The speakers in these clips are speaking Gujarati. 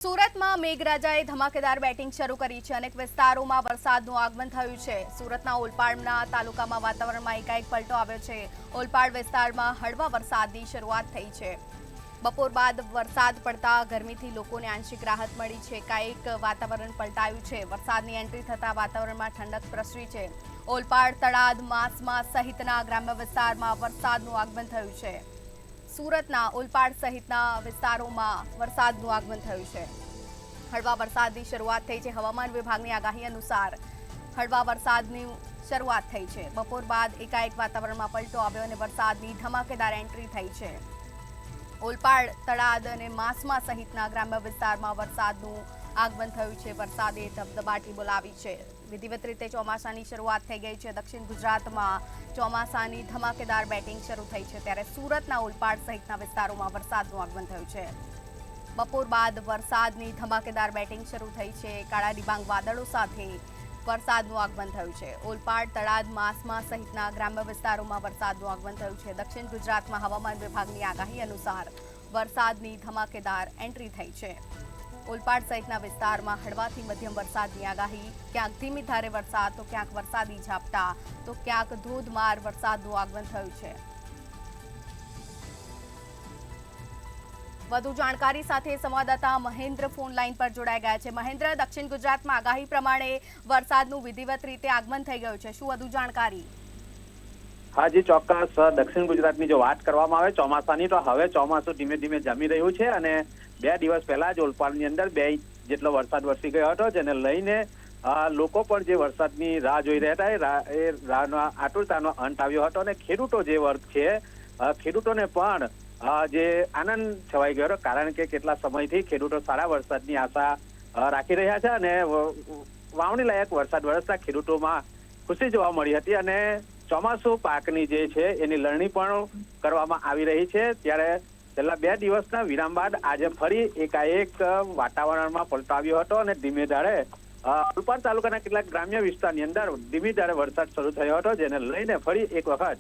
સુરતમાં મેઘરાજાએ ધમાકેદાર બેટિંગ શરૂ કરી છે। અનેક વિસ્તારોમાં વરસાદનું આગમન થયું છે। સુરતના ઓલપાડના તાલુકામાં વાતાવરણમાં એકાએક પલટો આવ્યો છે। ઓલપાડ વિસ્તારમાં હળવા વરસાદની શરૂઆત થઈ છે। બપોર બાદ વરસાદ પડતા ગરમીથી લોકોને આંશિક રાહત મળી છે। એકાએક વાતાવરણ પલટાયું છે। વરસાદની એન્ટ્રી થતા વાતાવરણમાં ઠંડક પ્રસરી છે। ઓલપાડ, તળાદ, માસમા સહિતના ગ્રામ્ય વિસ્તારમાં વરસાદનું આગમન થયું છે। સુરતના ઓલપાડ સહિતના વિસ્તારોમાં વરસાદનું આગમન થયું છે। હળવા વરસાદની શરૂઆત થઈ છે। હવામાન વિભાગની આગાહી અનુસાર હળવા વરસાદની શરૂઆત થઈ છે। બપોર બાદ એકાએક વાતાવરણમાં પલટો આવ્યો અને વરસાદની ધમાકેદાર એન્ટ્રી થઈ છે। ઓલપાડ, તળાદ અને માસમા સહિતના ગ્રામ્ય વિસ્તારમાં વરસાદનું આગમન થયું છે। વરસાદે ધબધબાટી બોલાવી છે। વિધિવત રીતે ચોમાસાની શરૂઆત થઈ ગઈ છે। દક્ષિણ ગુજરાતમાં ચોમાસાની ધમાકેદાર બેટિંગ શરૂ થઈ છે, ત્યારે સુરતના ઓલપાડ સહિતના વિસ્તારોમાં વરસાદનું આગમન થયું છે। બપોર બાદ વરસાદની ધમાકેદાર બેટિંગ શરૂ થઈ છે। કાળા ડિબાંગ વાદળો સાથે વરસાદનું આગમન થયું છે। ઓલપાડ, તળાદ, માસમા સહિતના ગ્રામ્ય વિસ્તારોમાં વરસાદનું આગમન થયું છે। દક્ષિણ ગુજરાતમાં હવામાન વિભાગની આગાહી અનુસાર વરસાદની ધમાકેદાર એન્ટ્રી થઈ છે। ઓલપાડ સહિતના વિસ્તારમાં હળવાથી મધ્યમ વરસાદની આગાહી। ક્યાંક ધીમી ધારે વરસાદ, તો ક્યાંક વરસાદી ઝાપટા, તો ક્યાંક ધોધમાર વરસાદનું આગમન થયું છે। વધુ જાણકારી સાથે સંવાદદાતા મહેન્દ્ર ફોન લાઈન પર જોડાઈ ગયા છે। મહેન્દ્ર, દક્ષિણ ગુજરાતમાં આગાહી પ્રમાણે વરસાદનું વિધિવત રીતે આગમન થઈ ગયું છે, શું વધુ જાણકારી? હાજી, ચોક્કસ। દક્ષિણ ગુજરાતની જો વાત કરવામાં આવે ચોમાસાની, તો હવે ચોમાસું ધીમે ધીમે જામી રહ્યું છે અને 2 દિવસ પહેલા જ ઓલપાડની અંદર 2 ઇંચ જેટલો વરસાદ વરસી ગયો હતો, જેને લઈને લોકો પણ જે વરસાદની રાહ જોઈ રહ્યા હતા એ રાહનો આતુરતાનો અંત આવ્યો હતો અને ખેડૂતો જે વર્ગ છે ખેડૂતોને પણ જે આનંદ છવાઈ ગયો હતો, કારણ કે કેટલા સમયથી ખેડૂતો સારા વરસાદની આશા રાખી રહ્યા છે અને વાવણી લાયક વરસાદ વરસતા ખેડૂતોમાં ખુશી જોવા મળી હતી અને ચોમાસુ પાકની જે છે એની લણણી પણ કરવામાં આવી રહી છે। ત્યારે છેલ્લા 2 દિવસના વિરામ બાદ આજે ફરી એકાએક વાતાવરણમાં પલટો આવ્યો હતો અને ધીમે ધારે ઓલપાડ તાલુકાના કેટલાક ગ્રામ્ય વિસ્તારની અંદર ધીમી ધારે વરસાદ શરૂ થયો હતો, જેને લઈને ફરી એક વખત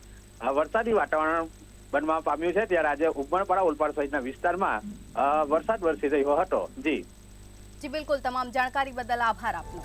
વરસાદી વાતાવરણ બનવા પામ્યું છે। ત્યારે આજે ઉમરપાડા, ઓલપાડ સહિતના વિસ્તારમાં વરસાદ વરસી રહ્યો હતો। જી બિલકુલ, તમામ જાણકારી બદલ આભાર આપનો।